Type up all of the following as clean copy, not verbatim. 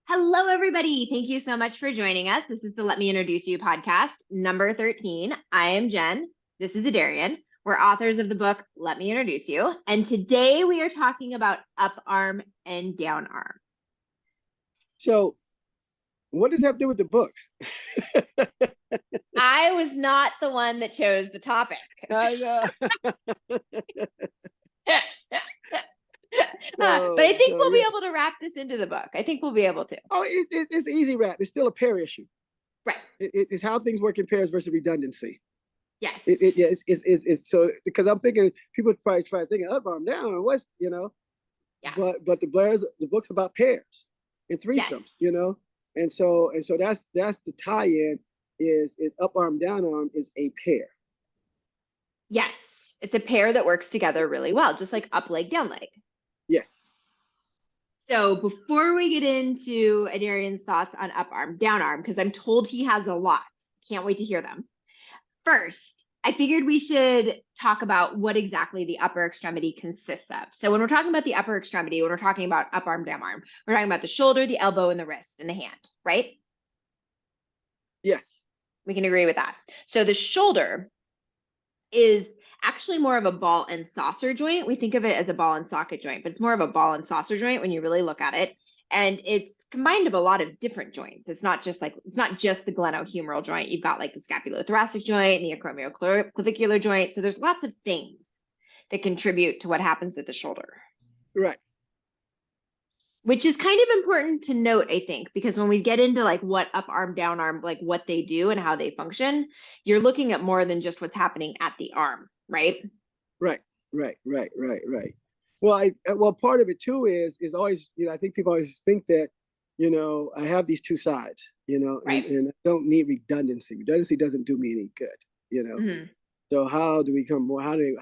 Hello, everybody. Thank you so much for joining us. This is the Let Me Introduce You podcast, number 13. I am Jen. This is Adarian. We're authors of the book, Let Me Introduce You. And today we are talking about up arm and down arm. So, what does that have to do with the book? I was not the one that chose the topic. I know. But I think we'll be able to wrap this into the book. I think we'll be able to. Oh, it's an easy wrap. It's still a pair issue. Right. It's how things work in pairs versus redundancy. Yes. It's so, because I'm thinking people probably try to think of up arm down or what's, Yeah. But the book's about pairs and threesomes, Yes. And so that's the tie-in is up arm, down arm is a pair. Yes. It's a pair that works together really well, just like up leg, down leg. Yes. So before we get into Adarian's thoughts on up arm, down arm, because I'm told he has a lot. Can't wait to hear them. First, I figured we should talk about what exactly the upper extremity consists of. So when we're talking about the upper extremity, when we're talking about up arm, down arm, we're talking about the shoulder, the elbow, and the wrist, and the hand, right? Yes. We can agree with that. So the shoulder is actually more of a ball and saucer joint. We think of it as a ball and socket joint, but it's more of a ball and saucer joint when you really look at it. And it's combined of a lot of different joints. It's not just the glenohumeral joint. You've got like the scapulothoracic joint, the acromioclavicular joint. So there's lots of things that contribute to what happens at the shoulder. Right. Which is kind of important to note, I think, because when we get into like what up arm, down arm, like what they do and how they function, you're looking at more than just what's happening at the arm, right? Right. Well, part of it too is always, I think people always think that, I have these two sides, Right. and I don't need redundancy. Redundancy doesn't do me any good, Mm-hmm. So how do we become more? How do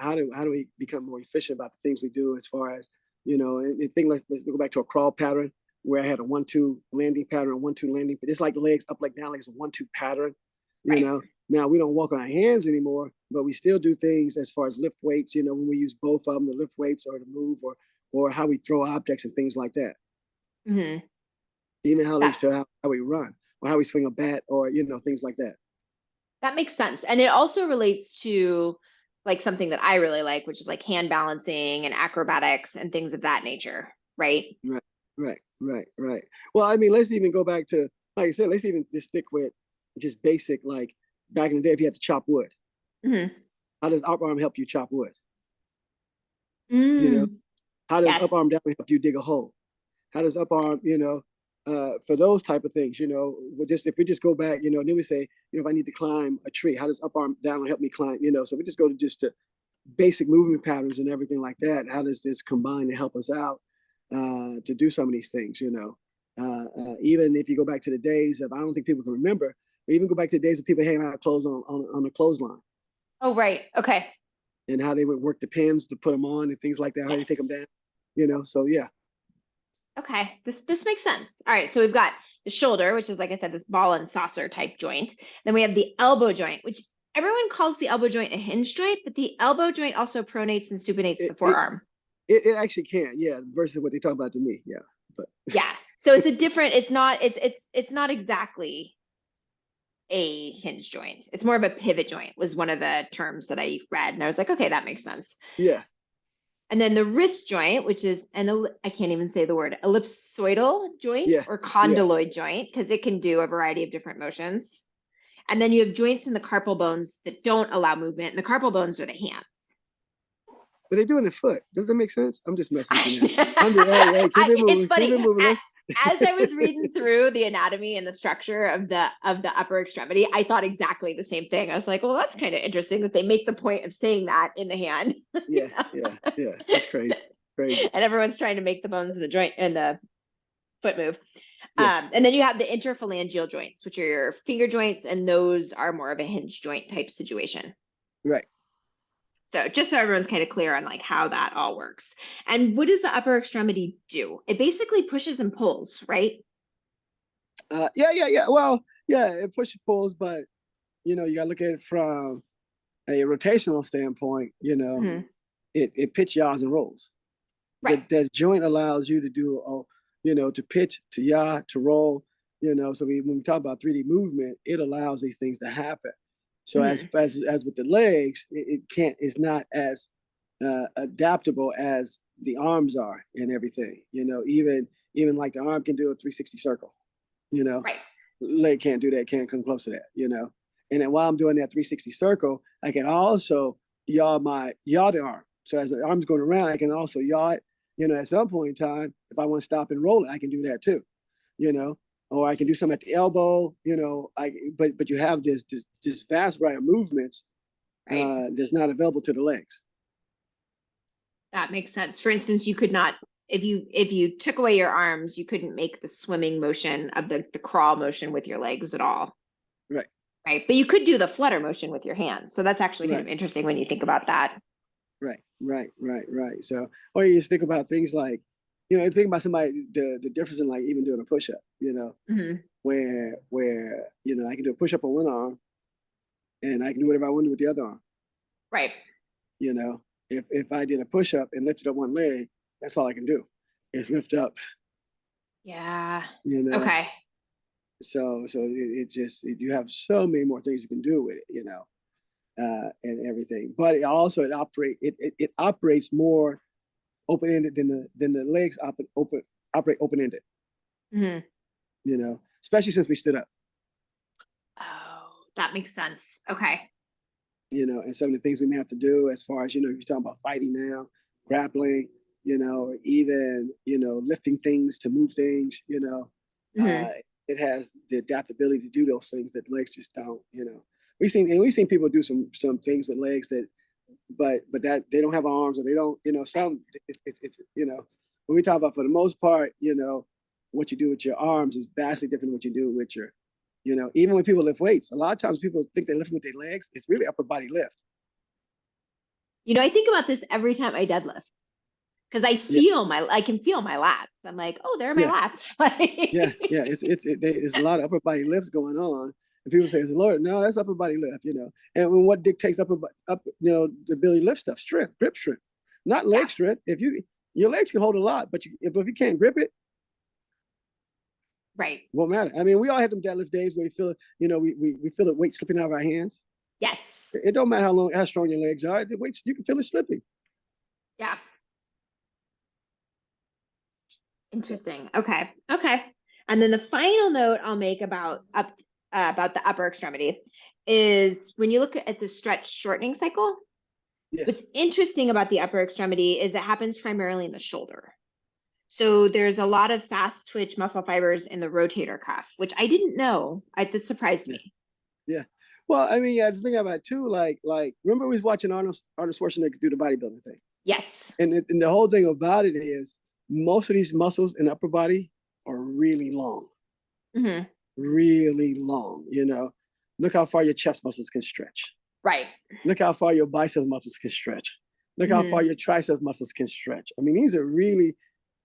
we become more efficient about the things we do as far as, and think let's go back to a crawl pattern where I had a 1-2 landing pattern, 1-2 landing, but it's like the legs up, like down, like it's a 1-2 pattern, Right. Now we don't walk on our hands anymore, but we still do things as far as lift weights, when we use both of them, the lift weights or to move or how we throw objects and things like that. Mm-hmm. Even how we run or how we swing a bat or, things like that. That makes sense. And it also relates to like something that I really like, which is like hand balancing and acrobatics and things of that nature, right? Right. Well, I mean, let's even go back to, like I said, let's even just stick with just basic, like back in the day, if you had to chop wood, Mm-hmm. how does up arm help you chop wood? Mm. How does up arm down help you dig a hole? How does up arm, for those type of things, if we just go back, then we say, if I need to climb a tree, how does up arm down help me climb? So we just go to just to basic movement patterns and everything like that. How does this combine to help us out to do some of these things? Even if you go back to the days of, I don't think people can remember, even go back to the days of people hanging out clothes on the clothesline. Oh, right. Okay. And how they would work the pins to put them on and things like that. How do you take them down? So yeah. Okay, this makes sense. All right, so we've got the shoulder, which is, like I said, this ball and saucer type joint. Then we have the elbow joint, which everyone calls the elbow joint a hinge joint, but the elbow joint also pronates and supinates the forearm. It actually can, yeah, versus what they talk about to me, yeah. But yeah, so it's a different. It's not exactly a hinge joint. It's more of a pivot joint. Was one of the terms that I read, and I was like, okay, that makes sense. Yeah. And then the wrist joint, which is I can't even say the word, ellipsoidal joint or condyloid joint, because it can do a variety of different motions. And then you have joints in the carpal bones that don't allow movement, and the carpal bones are the hands. But they do in the foot. Does that make sense? I'm just messing with you now. Keep it moving. It's funny. Keep it moving. As I was reading through the anatomy and the structure of the upper extremity, I thought exactly the same thing. I was like, well, that's kind of interesting that they make the point of saying that in the hand. Yeah. That's crazy. And everyone's trying to make the bones of the joint and the foot move. Yeah. And then you have the interphalangeal joints, which are your finger joints, and those are more of a hinge joint type situation. Right. So just so everyone's kind of clear on like how that all works. And what does the upper extremity do? It basically pushes and pulls, right? Yeah. Well, yeah, it pushes and pulls, but you gotta look at it from a rotational standpoint. Mm-hmm. It pitch, yaws, and rolls. Right. That joint allows you to do to pitch, to yaw, to roll, so when we talk about 3D movement, it allows these things to happen. So Mhm. as with the legs, it's not as adaptable as the arms are and everything. Even like the arm can do a 360 circle. Right. Leg can't do that, can't come close to that. And then while I'm doing that 360 circle, I can also yaw the arm. So as the arm's going around, I can also yaw it. At some point in time, if I want to stop and roll it, I can do that too. Or I can do some at the elbow. But you have this vast variety of movements Right. that's not available to the legs. That makes sense. For instance, you could not, if you took away your arms, you couldn't make the swimming motion of the crawl motion with your legs at all. Right. Right. But you could do the flutter motion with your hands. So that's actually kind Right. of interesting when you think about that. Right. So, or you just think about things like, think about somebody, the difference in like even doing a push-up, Mm-hmm. where I can do a push-up on one arm and I can do whatever I want to do with the other arm. Right. If I did a push-up and lifted up one leg, that's all I can do is lift up. Yeah. Okay. Okay. So you have so many more things you can do with it, and everything. But it operates more open-ended than the legs operate open-ended. Mm-hmm. Especially since we stood up. Oh, that makes sense. Okay. And some of the things we may have to do as far as you're talking about fighting now, grappling, or even lifting things to move things. Mm-hmm. It has the adaptability to do those things that legs just don't. We've seen people do some things with legs that, but that they don't have arms or they don't. Some it's when we talk about for the most part, what you do with your arms is vastly different than what you do with your. Even when people lift weights, a lot of times people think they're lifting with their legs. It's really upper body lift. I think about this every time I deadlift because I can feel my lats. I'm like, oh, there are my Yeah, lats. yeah. It's a lot of upper body lifts going on, and people say, "Lord, no, that's upper body lift." And when what dictates the ability to lift stuff, strength, grip strength, not leg Yeah. strength. If your legs can hold a lot, but if you can't grip it, Right. won't matter. I mean, we all had them deadlift days where we feel, we feel the weight slipping out of our hands. Yes. It don't matter how strong your legs are. The weights, you can feel it slipping. Yeah. Interesting. Okay. Okay. And then the final note I'll make about the upper extremity is when you look at the stretch shortening cycle, Yes. what's interesting about the upper extremity is it happens primarily in the shoulder. So there's a lot of fast twitch muscle fibers in the rotator cuff, which I didn't know. This surprised me. Yeah. Well, I mean, the thing about it too, like remember we was watching Arnold Schwarzenegger do the bodybuilding thing. Yes. And the whole thing about it is most of these muscles in the upper body are really long. Mm-hmm. Really long. Look how far your chest muscles can stretch. Right. Look how far your bicep muscles can stretch. Look how far your tricep muscles can stretch. I mean, these are really,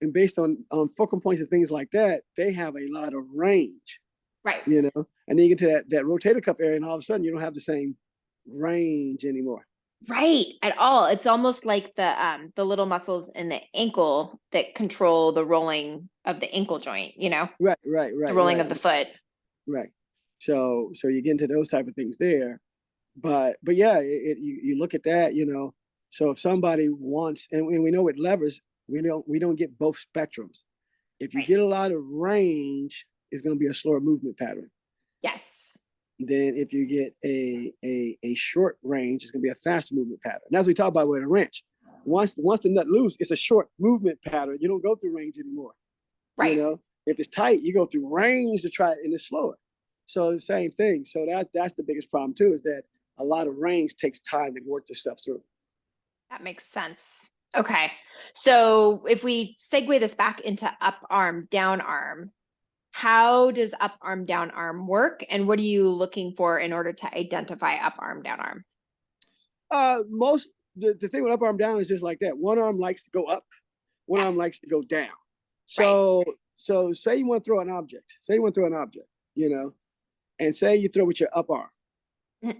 and based on focal points and things like that, they have a lot of range. Right. And then you get to that rotator cuff area, and all of a sudden you don't have the same range anymore. Right, at all. It's almost like the little muscles in the ankle that control the rolling of the ankle joint, Right. the rolling of the foot. Right. So you get into those type of things there. But yeah, you look at that, so if somebody wants, and we know with levers, we don't get both spectrums. If you Right. get a lot of range, it's going to be a slower movement pattern. Yes. Then if you get a short range, it's going to be a faster movement pattern. And that's what we talk about with a wrench. Once the nut loose, it's a short movement pattern. You don't go through range anymore. Right. If it's tight, you go through range to try it, and it's slower. So the same thing. So that's the biggest problem too, is that a lot of range takes time to work this stuff through. That makes sense. Okay. So if we segue this back into up arm, down arm, how does up arm, down arm work? And what are you looking for in order to identify up arm, down arm? The thing with up arm down is just like that. One arm likes to go up, one arm likes to go down. Right. So say you want to throw an object. And say you throw with your up arm.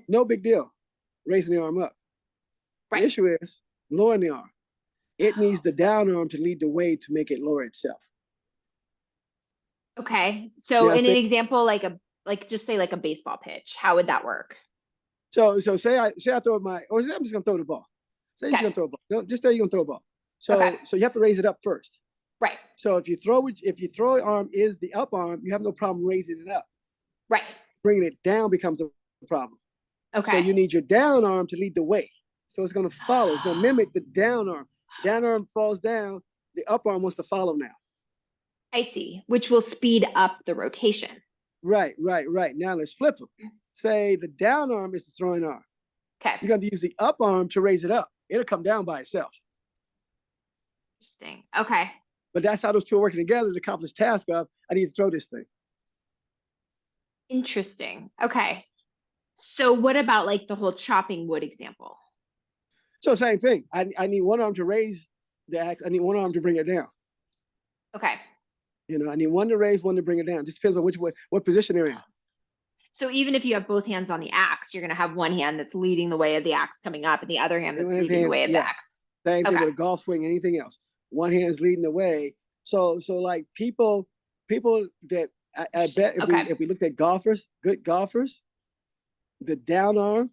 No big deal, raising the arm up. Right. The issue is lowering the arm. It needs the down arm to lead the way to make it lower itself. Okay. So Yeah. in an example, like just say like a baseball pitch, how would that work? So say I throw my, or I'm just gonna throw the ball. Say you're just Okay. gonna throw a ball. Just say you're gonna throw a ball. Okay. So you have to raise it up first. Right. So if you throw arm is the up arm, you have no problem raising it up. Right. Bringing it down becomes a problem. So Okay. you need your down arm to lead the way. So it's going to follow. It's going to mimic the down arm. Down arm falls down. The up arm wants to follow now. I see, which will speed up the rotation. Right. Now let's flip them. Say the down arm is the throwing arm. Okay. You're going to use the up arm to raise it up. It'll come down by itself. Interesting. Okay. But that's how those two are working together to accomplish the task of, I need to throw this thing. Interesting. Okay. So what about like the whole chopping wood example? So same thing. I need one arm to raise the axe. I need one arm to bring it down. Okay. I need one to raise, one to bring it down. Just depends on what position they're in. So even if you have both hands on the axe, you're going to have one hand that's leading the way of the axe coming up and the other hand that's leading the way of the axe. Same thing with a golf swing, anything else. One hand's leading the way. So like people that I bet if we looked at golfers, good golfers, the down arm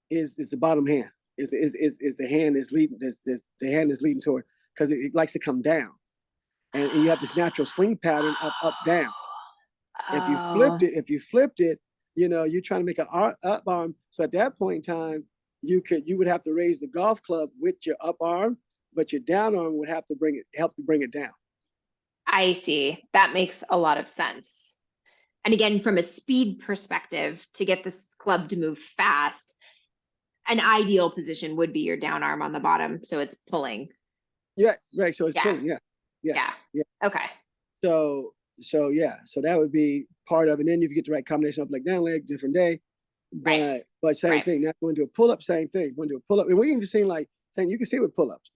is the bottom hand. Is the hand is leading the hand is leading toward, because it likes to come down. And you have this natural swing pattern up down. If you flipped it, you're trying to make an up arm. So at that point in time, you would have to raise the golf club with your up arm, but your down arm would have to help you bring it down. I see. That makes a lot of sense. And again, from a speed perspective, to get this club to move fast, an ideal position would be your down arm on the bottom, so it's pulling. Yeah, right. So it's pulling. Yeah. Okay. So that would be part of it. And then if you get the right combination of like down leg, different day. But same thing. Now going to a pull up, same thing. Going to a pull up, and we can just seem like saying you can see with pull ups,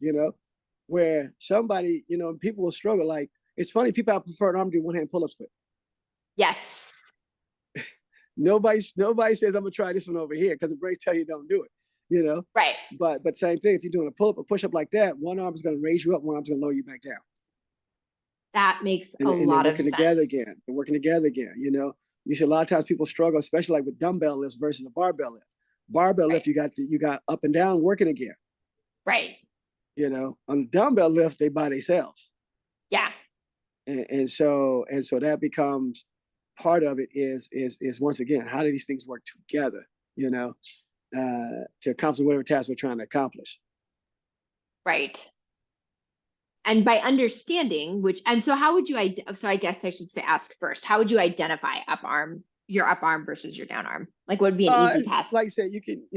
where somebody, people will struggle. Like it's funny, people have preferred arm to do one hand pull ups with. Yes. Nobody says I'm gonna try this one over here because the brains tell you don't do it. Right. But same thing. If you're doing a pull up, a push up like that, one arm is gonna raise you up, one arm's gonna lower you back down. That makes a lot of sense. They're working together again. You see a lot of times people struggle, especially like with dumbbell lifts versus a barbell lift. Barbell lift, you got up and down working again. Right. On the dumbbell lift, they by themselves. Yeah. And so that becomes part of it is once again, how do these things work together, to accomplish whatever task we're trying to accomplish. Right. And by understanding so how would you, so I guess I should ask first, how would you identify your up arm versus your down arm? Like what would be an easy test? Like I said, you can,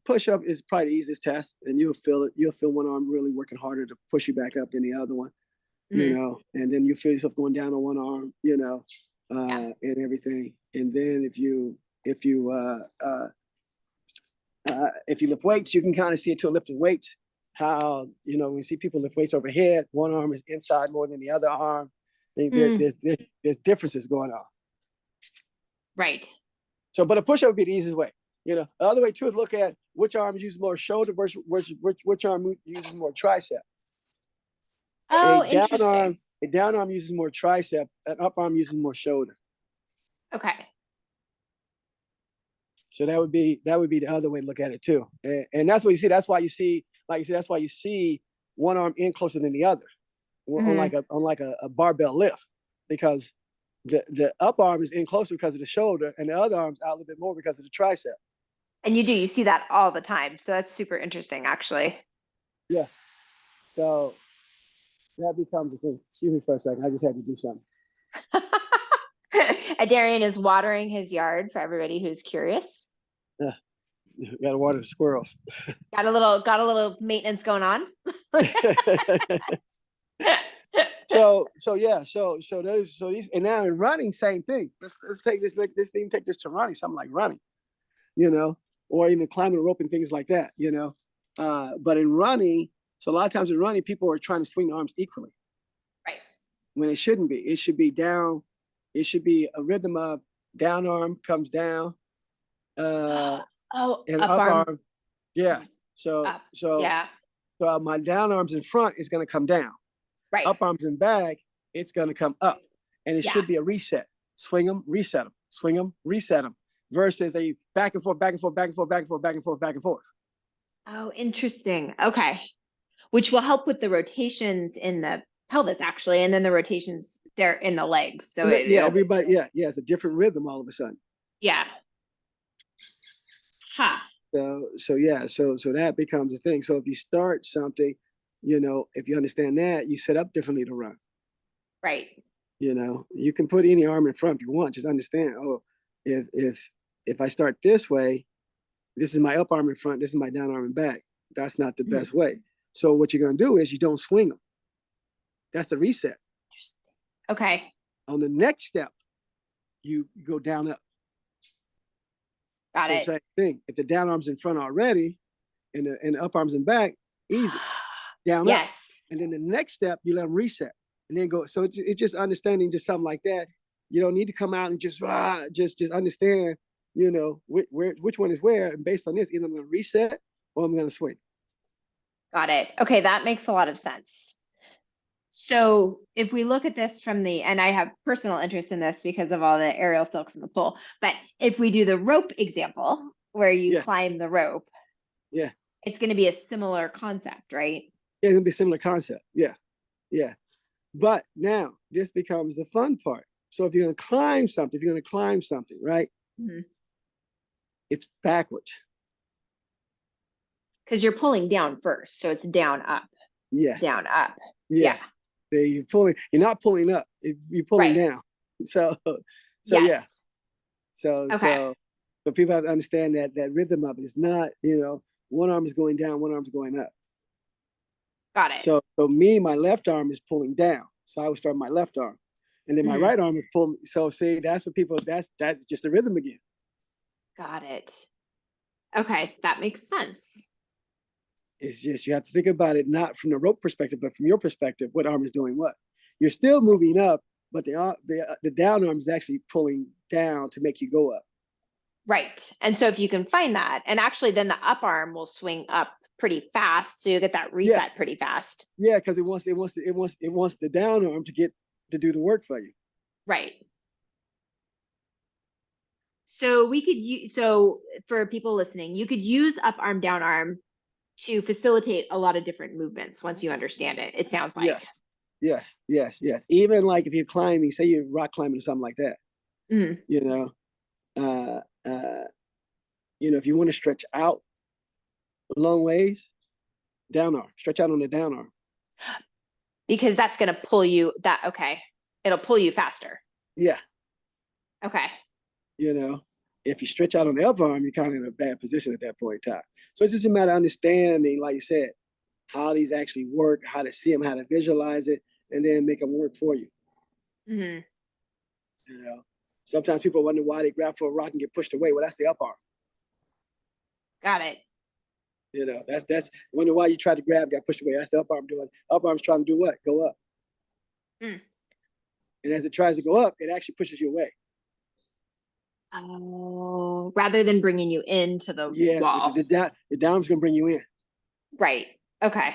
push up is probably the easiest test, and you'll feel it. You'll feel one arm really working harder to push you back up than the other one, and then you feel yourself going down on one arm, and everything. And then if you lift weights, you can kind of see it to lifting weights. How when you see people lift weights overhead, one arm is inside more than the other arm. There's differences going on. Right. So, but a push-up would be the easiest way. The other way too is look at which arm uses more shoulder versus which arm uses more tricep. Oh, interesting. A down arm uses more tricep. An up arm uses more shoulder. Okay. So that would be the other way to look at it too. And that's what you see. That's why you see, like you said, that's why you see one arm in closer than the other on like a barbell lift, because the up arm is in closer because of the shoulder, and the other arm's out a little bit more because of the tricep. And you see that all the time. So that's super interesting, actually. Yeah. So that becomes a thing. Excuse me for a second. I just had to do something. Adarian is watering his yard for everybody who's curious. Yeah. Got to water the squirrels. Got a little maintenance going on. So these, and now in running, same thing. Let's take this even take this to running, something like running, or even climbing a rope and things like that, but in running, so a lot of times in running, people are trying to swing the arms equally. Right. When it shouldn't be. It should be down. It should be a rhythm of down arm comes down. And up arm. Yeah. So my down arms in front is going to come down. Right. Up arms in back, it's going to come up. and it Yeah. should be a reset. Swing them, reset them, swing them, reset them, versus a back and forth, back and forth, back and forth, back and forth, back and forth, back and forth. Oh, interesting. Okay. Which will help with the rotations in the pelvis actually, and then the rotations there in the legs. So Yeah, it'll, everybody, yeah, it's a different rhythm all of a sudden. yeah. Huh. So yeah, so that becomes a thing. So if you start something, if you understand that, you set up differently to run. Right. You can put any arm in front if you want. Just understand, oh, if I start this way, this is my up arm in front, this is my down arm in back. That's not the best way. So what you're gonna do is you don't swing them. That's the reset. Interesting. Okay. On the next step, you go down up. Got So it. same thing. If the down arm's in front already, and the up arm's in back, easy. Down up. Yes. And then the next step, you let them reset. And then go. So it's just understanding just something like that. You don't need to come out and just understand, which one is where. And based on this, either I'm going to reset or I'm going to swing. Got it. Okay, that makes a lot of sense. So if we look at this from and I have personal interest in this because of all the aerial silks in the pool, but if we do the rope example where you climb the rope, yeah, it's going to be a similar concept, right? Yeah, it's going to be a similar concept. Yeah. Yeah. But now this becomes the fun part. So if you're going to climb something, right? Mm-hmm. It's backwards. Because you're pulling down first. So it's down, up. Yeah. Down, up. Yeah. You're not pulling up. You're pulling down. So yes. Yeah. So people have to understand that rhythm of it is not, one arm is going down, one arm's going up. Got it. So my left arm is pulling down. So I would start my left arm. And then my right arm is pulling. So see, that's what that's just the rhythm again. Got it. Okay, that makes sense. It's just, you have to think about it, not from the rope perspective, but from your perspective, what arm is doing what. You're still moving up, but the down arm is actually pulling down to make you go up. Right. And so if you can find that, and actually then the up arm will swing up pretty fast. So you get that reset pretty fast. Yeah, because it wants the down arm to do the work for you. Right. So we could use, so for people listening, you could use up arm, down arm to facilitate a lot of different movements once you understand it. It sounds like. Yes. Even like if you're climbing, say you're rock climbing or something like that. If you want to stretch out a long ways, down arm, stretch out on the down arm. Because that's going to pull you it'll pull you faster. Yeah. Okay. If you stretch out on the up arm, you're kind of in a bad position at that point in time. So it's just a matter of understanding, like you said, how these actually work, how to see them, how to visualize it, and then make them work for you. Mm-hmm. Sometimes people wonder why they grab for a rock and get pushed away. Well, that's the up arm. Got it. That's wonder why you try to grab, got pushed away. That's the up arm doing. Up arm's trying to do what? Go up. And as it tries to go up, it actually pushes you away. Oh, rather than bringing you into the wall. Because the down's going to bring you in. Right. Okay.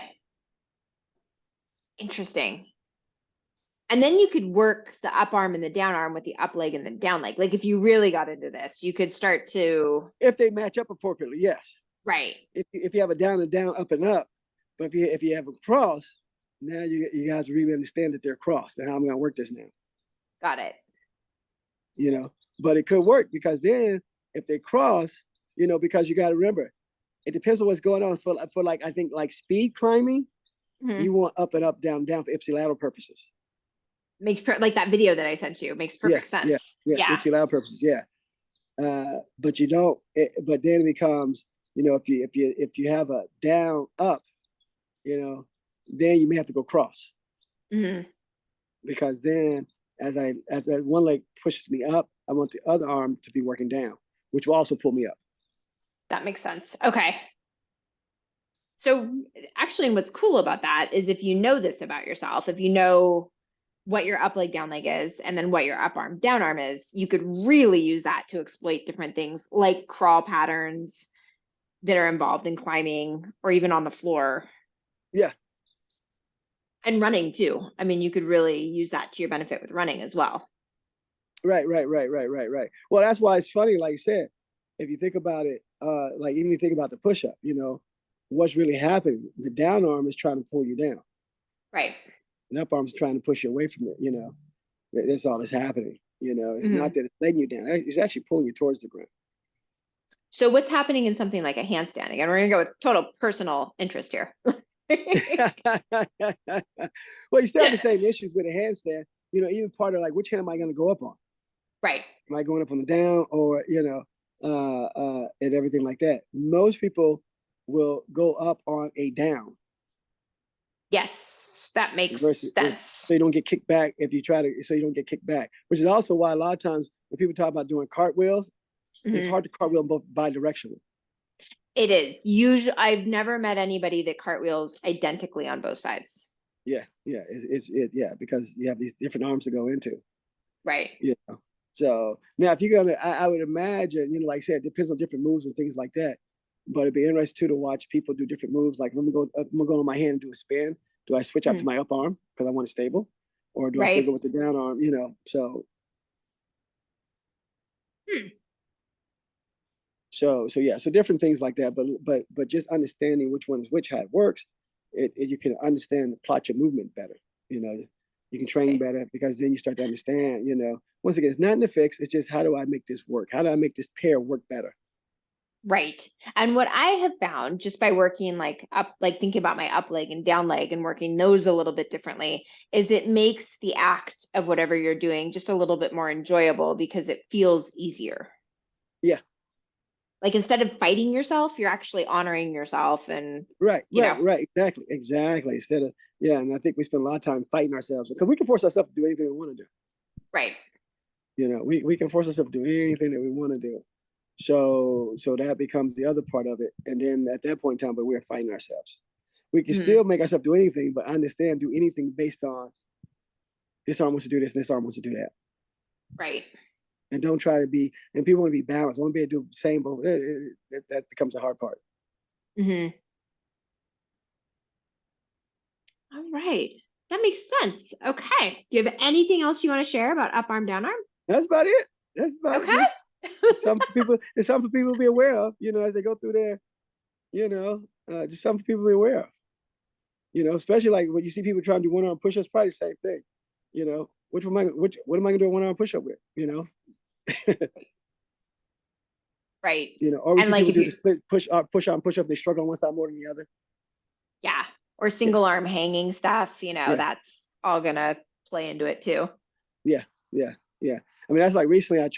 Interesting. And then you could work the up arm and the down arm with the up leg and the down leg. Like if you really got into this, you could start to. If they match up appropriately, yes. Right. If you have a down and down, up and up, but if you have a cross, now you guys really understand that they're crossed and how I'm going to work this now. Got it. But it could work because then if they cross, because you got to remember, it depends on what's going on for like, I think like speed climbing, you want up and up, down, down for ipsilateral purposes. Makes like that video that I sent you makes perfect sense. Yeah. Ipsilateral purposes. Yeah. But you don't, but then it becomes, if you have a down up, then you may have to go cross. Because then as one leg pushes me up, I want the other arm to be working down, which will also pull me up. That makes sense. Okay. So actually, what's cool about that is if you know this about yourself, if you know what your up leg, down leg is, and then what your up arm, down arm is, you could really use that to exploit different things like crawl patterns that are involved in climbing or even on the floor. Yeah. And running too. I mean, you could really use that to your benefit with running as well. Right. Well, that's why it's funny, like you said, if you think about it, like even you think about the push-up, what's really happening? The down arm is trying to pull you down. Right. The up arm is trying to push you away from it. That's all that's happening. It's Mm-hmm. not that it's letting you down. It's actually pulling you towards the ground. So what's happening in something like a handstand? Again, we're gonna go with total personal interest here. Well, you still have the same issues with a handstand. Even part of like, which hand am I going to go up on? Right. Am I going up on the down, or and everything like that? Most people will go up on a down Yes, that makes versus sense. so you don't get kicked back if you try to. So you don't get kicked back, which is also why a lot of times when people talk about doing cartwheels, it's hard to cartwheel both bidirectionally. It is. Usually, I've never met anybody that cartwheels identically on both sides. Yeah, yeah, because you have these different arms to go into. Right. So now, if you're gonna, I would imagine, like I said, it depends on different moves and things like that. But it'd be interesting too to watch people do different moves. Like, if I'm gonna go on my hand and do a spin. Do I switch out to my up arm because I want it stable, or do I still go with the down arm? So. So yeah, so different things like that, but just understanding which one is which, how it works, you can understand, plot your movement better. You can train better because then you start to understand. Once again, it's not in the fix. It's just, how do I make this work? How do I make this pair work better? Right. And what I have found just by working like up, like thinking about my up leg and down leg and working those a little bit differently, is it makes the act of whatever you're doing just a little bit more enjoyable because it feels easier. Yeah. Like instead of fighting yourself, you're actually honoring yourself and right. Exactly. Instead of, yeah, and I think we spend a lot of time fighting ourselves because we can force ourselves to do anything we want to do. Right. We can force ourselves to do anything that we want to do. So that becomes the other part of it. And then at that point in time, but we're fighting ourselves. We can still make ourselves do anything, but understand, do anything based on this arm wants to do this and this arm wants to do that. Right. And don't try to be, and people want to be balanced. I want to be able to do the same, but that becomes the hard part. All right. That makes sense. Okay. Do you have anything else you want to share about up arm, down arm? That's about it. That's about okay. it. It's something for people to be aware of, as they go through their, just something for people to be aware of. Especially like when you see people trying to do one arm push-ups, probably the same thing. What am I gonna do a one arm push-up with? Right. Or we see people do the split push up, they struggle on one side more than the other. Yeah. Or single arm hanging stuff, that's all gonna play into it too. Yeah. I mean, that's like recently I was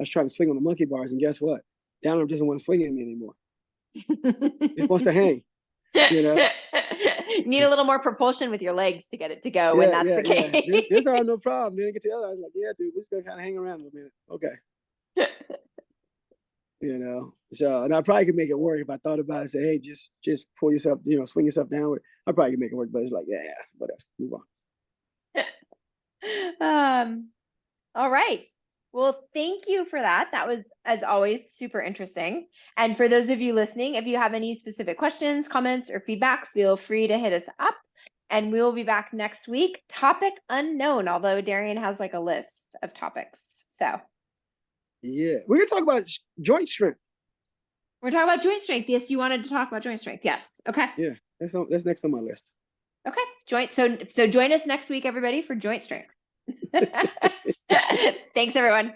trying to swing on the monkey bars, and guess what? Down arm doesn't want to swing at me anymore. Just wants to hang. You need a little more propulsion with your legs to get it to go when that's the case. Yeah. This arm, no problem. Then get to the other. I was like, yeah, dude, we're just gonna kind of hang around a little minute. Okay. So, and I probably could make it work if I thought about it. Say, hey, just pull yourself, swing yourself downward. I probably could make it work, but it's like, yeah, whatever, move on. All right. Well, thank you for that. That was, as always, super interesting. And for those of you listening, if you have any specific questions, comments, or feedback, feel free to hit us up. And we will be back next week. Topic unknown, although Darian has like a list of topics. So yeah, we're gonna talk about joint strength. We're talking about joint strength. Yes, you wanted to talk about joint strength. Yes. Okay. Yeah, that's next on my list. Okay. So join us next week, everybody, for joint strength. Thanks, everyone.